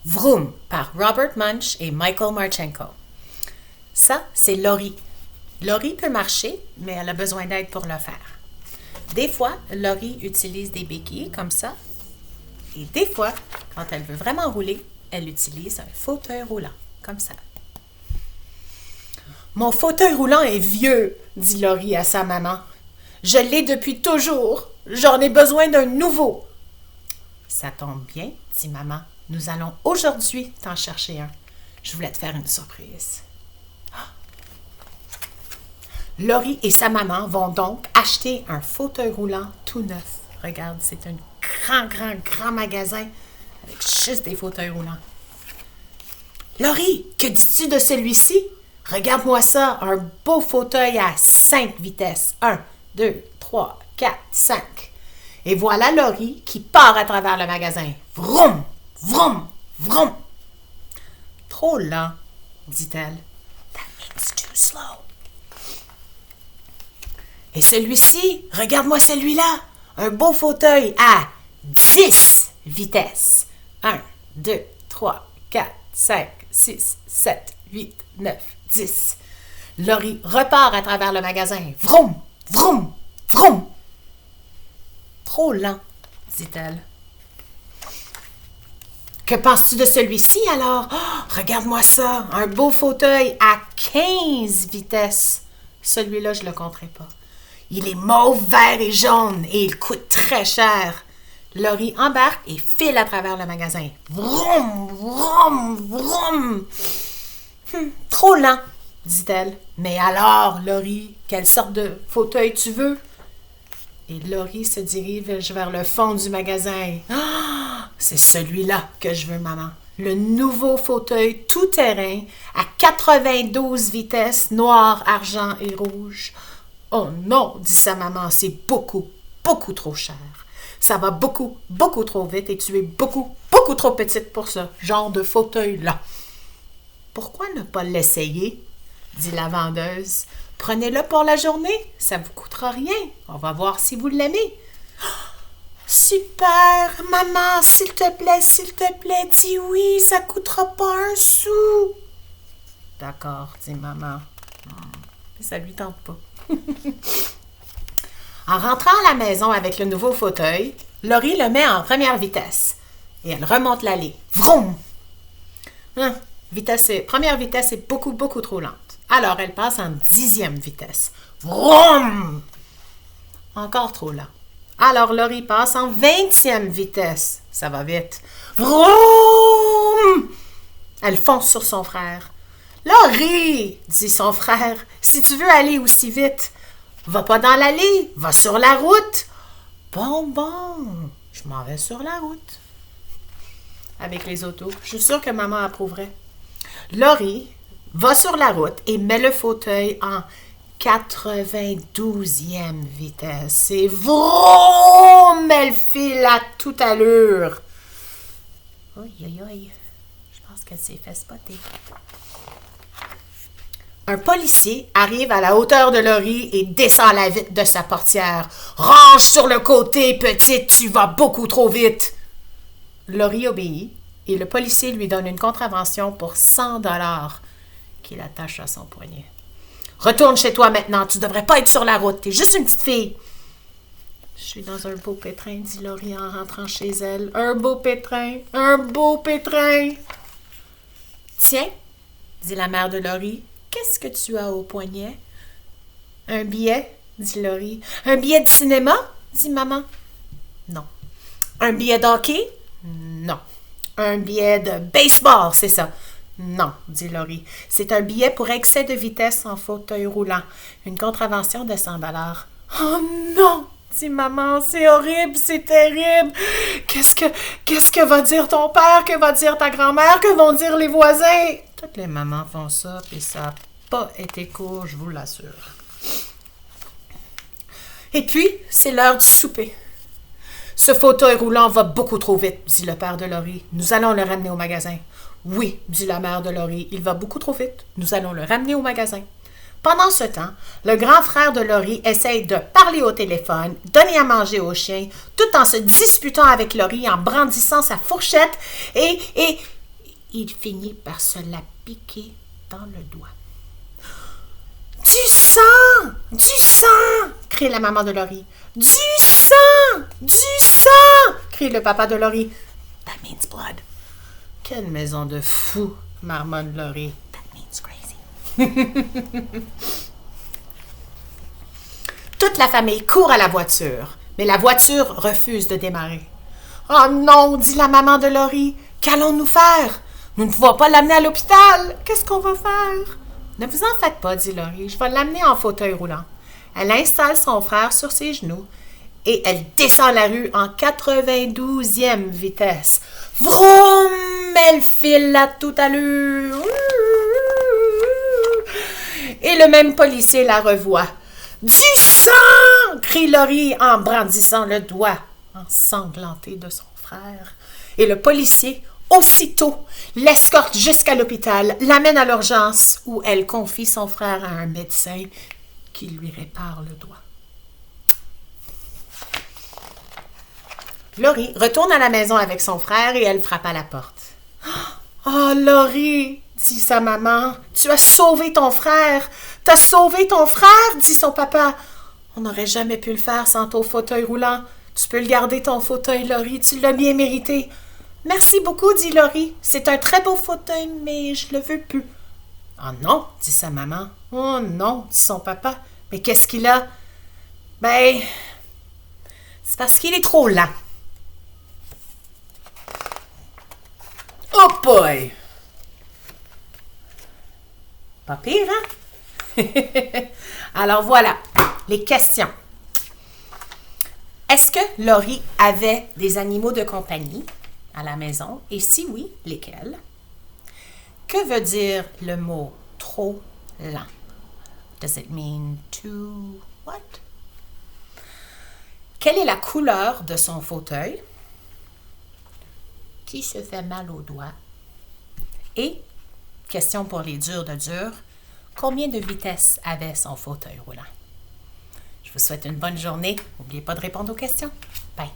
Vroom par Robert Munsch et Michael Marchenko. Ça, c'est Laurie. Laurie peut marcher, mais elle a besoin d'aide pour le faire. Des fois, Laurie utilise des béquilles comme ça. Et des fois, quand elle veut vraiment rouler, elle utilise un fauteuil roulant, comme ça. « Mon fauteuil roulant est vieux, » dit Laurie à sa maman. « Je l'ai depuis toujours. J'en ai besoin d'un nouveau. » « Ça tombe bien, » dit maman. « Nous allons aujourd'hui t'en chercher un. Je voulais te faire une surprise. » Laurie et sa maman vont donc acheter un fauteuil roulant tout neuf. Regarde, c'est un grand magasin avec juste des fauteuils roulants. « Laurie, que dis-tu de celui-ci? Regarde-moi ça, un beau fauteuil à 5 vitesses. 1, 2, 3, 4, 5. » Et voilà Laurie qui part à travers le magasin. Vroom, vroom, vroom. « Trop lent, » dit-elle. « That means too slow. » Et celui-ci, regarde-moi celui-là, un beau fauteuil à 10 vitesses. 1, 2, 3, 4, 5, 6, 7, 8, 9, 10. Laurie repart à travers le magasin. Vroom, vroom, vroom. Trop lent, dit-elle. Que penses-tu de celui-ci alors? Oh, regarde-moi ça, un beau fauteuil à 15 vitesses. Celui-là, je ne le compterai pas. Il est mauve, vert et jaune et il coûte très cher. Laurie embarque et file à travers le magasin. Vroom, vroom, vroom. Trop lent, dit-elle. Mais alors, Laurie, quelle sorte de fauteuil tu veux? Et Laurie se dirige vers le fond du magasin. Ah, c'est celui-là que je veux, maman. Le nouveau fauteuil tout-terrain à 92 vitesses, noir, argent et rouge. Oh non, dit sa maman, c'est beaucoup trop cher. Ça va beaucoup trop vite et tu es beaucoup trop petite pour ce genre de fauteuil-là. Pourquoi ne pas l'essayer? Dit la vendeuse. Prenez-le pour la journée, ça ne vous coûtera rien. On va voir si vous l'aimez. Super, maman, s'il te plaît, dis oui, ça ne coûtera pas un sou. D'accord, dit maman. Mais ça ne lui tente pas. En rentrant à la maison avec le nouveau fauteuil, Laurie le met en première vitesse et elle remonte l'allée. Vroom! Première vitesse est beaucoup trop lente. Alors elle passe en 10e vitesse. Vroom! Encore trop lent. Alors Laurie passe en 20e vitesse. Ça va vite. Vroom! Elle fonce sur son frère. Laurie, dit son frère, si tu veux aller aussi vite, va pas dans l'allée, va sur la route. Bon, je m'en vais sur la route. Avec les autos, je suis sûre que maman approuverait. Laurie va sur la route et met le fauteuil en 92e vitesse. Et vroom, elle file à toute allure. Aïe, je pense qu'elle s'est fait spotter. Un policier arrive à la hauteur de Laurie et descend la vitre de sa portière. « Range sur le côté, petite, tu vas beaucoup trop vite! » Laurie obéit et le policier lui donne une contravention pour 100 $ qu'il attache à son poignet. « Retourne chez toi maintenant, tu devrais pas être sur la route, t'es juste une petite fille! » « Je suis dans un beau pétrin, dit Laurie en rentrant chez elle. Un beau pétrin! Tiens, dit la mère de Laurie. Qu'est-ce que tu as au poignet? Un billet, dit Laurie. Un billet de cinéma, dit maman. Non. Un billet d'hockey? Non. Un billet de baseball, c'est ça. Non, dit Laurie. C'est un billet pour excès de vitesse en fauteuil roulant. Une contravention de 100 $. Oh non, dit maman, c'est horrible, c'est terrible. Qu'est-ce que va dire ton père? Que va dire ta grand-mère? Que vont dire les voisins? Toutes les mamans font ça, puis ça n'a pas été court, je vous l'assure. Et puis, c'est l'heure du souper. Ce fauteuil roulant va beaucoup trop vite, dit le père de Laurie. Nous allons le ramener au magasin. Oui, dit la mère de Laurie, il va beaucoup trop vite. Nous allons le ramener au magasin. Pendant ce temps, le grand frère de Laurie essaye de parler au téléphone, donner à manger au chien, tout en se disputant avec Laurie, en brandissant sa fourchette et il finit par se la piquer dans le doigt. « Du sang! Du sang! » crie la maman de Laurie. « Du sang! Du sang! » crie le papa de Laurie. « That means blood. »« Quelle maison de fous! » marmonne Laurie. « That means crazy. » Toute la famille court à la voiture, mais la voiture refuse de démarrer. « Oh non, dit la maman de Laurie, qu'allons-nous faire? Nous ne pouvons pas l'amener à l'hôpital. Qu'est-ce qu'on va faire? » « Ne vous en faites pas, dit Laurie, je vais l'amener en fauteuil roulant. » Elle installe son frère sur ses genoux et elle descend la rue en 92e vitesse. Vroom! Elle file à toute allure. Et le même policier la revoit. « Du sang! » crie Laurie en brandissant le doigt ensanglanté de son frère. Et le policier, aussitôt, l'escorte jusqu'à l'hôpital, l'amène à l'urgence où elle confie son frère à un médecin qui lui répare le doigt. Laurie retourne à la maison avec son frère et elle frappe à la porte. « Oh, Laurie, dit sa maman, tu as sauvé ton frère. T'as sauvé ton frère, dit son papa. On n'aurait jamais pu le faire sans ton fauteuil roulant. Tu peux le garder, ton fauteuil, Laurie, tu l'as bien mérité. » « Merci beaucoup, dit Laurie. C'est un très beau fauteuil, mais je le veux plus. »« Oh non, dit sa maman. »« Oh non, dit son papa. »« Mais qu'est-ce qu'il a? »« Ben, c'est parce qu'il est trop lent. »« Oh boy! » Pas pire, hein? Alors voilà, les questions. Est-ce que Laurie avait des animaux de compagnie à la maison? Et si oui, lesquels? Que veut dire le mot « trop lent » ? Does it mean too what? Quelle est la couleur de son fauteuil? Qui se fait mal au doigt? Et, question pour les durs de dur, combien de vitesse avait son fauteuil roulant? Je vous souhaite une bonne journée. N'oubliez pas de répondre aux questions. Bye!